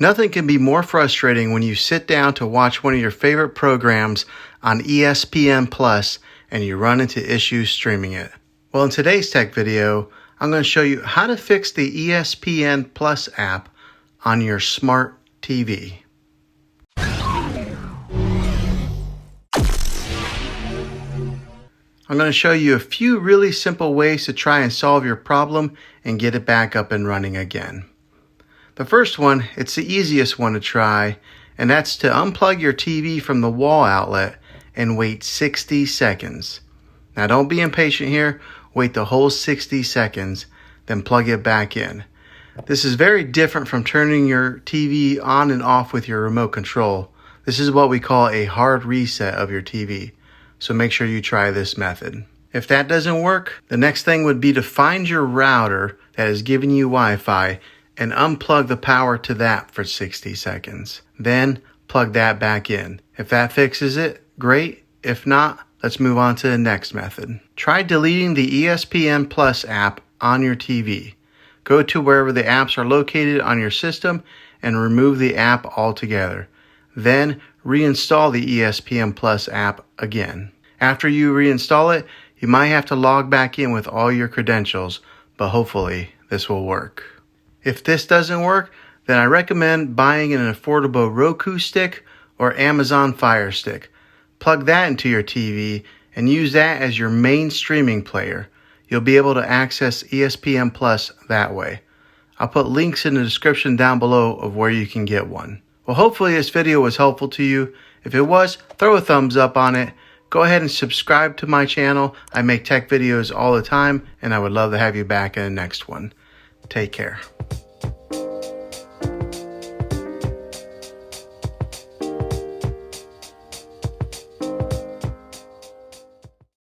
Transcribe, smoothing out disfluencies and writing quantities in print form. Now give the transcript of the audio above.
Nothing can be more frustrating when you sit down to watch one of your favorite programs on ESPN Plus and you run into issues streaming it. Well, in today's tech video, I'm going to show you how to fix the ESPN Plus app on your smart TV. I'm going to show you a few really simple ways to try and solve your problem and get it back up and running again. The first one, it's the easiest one to try, and that's to unplug your TV from the wall outlet and wait 60 seconds. Now don't be impatient here, wait the whole 60 seconds, then plug it back in. This is very different from turning your TV on and off with your remote control. This is what we call a hard reset of your TV. So make sure you try this method. If that doesn't work, the next thing would be to find your router that is giving you Wi-Fi and unplug the power to that for 60 seconds. Then plug that back in. If that fixes it, great. If not, let's move on to the next method. Try deleting the ESPN Plus app on your TV. Go to wherever the apps are located on your system and remove the app altogether. Then reinstall the ESPN Plus app again. After you reinstall it, you might have to log back in with all your credentials, but hopefully this will work. If this doesn't work, then I recommend buying an affordable Roku stick or Amazon Fire Stick. Plug that into your TV and use that as your main streaming player. You'll be able to access ESPN Plus that way. I'll put links in the description down below of where you can get one. Well, hopefully this video was helpful to you. If it was, throw a thumbs up on it. Go ahead and subscribe to my channel. I make tech videos all the time, and I would love to have you back in the next one. Take care.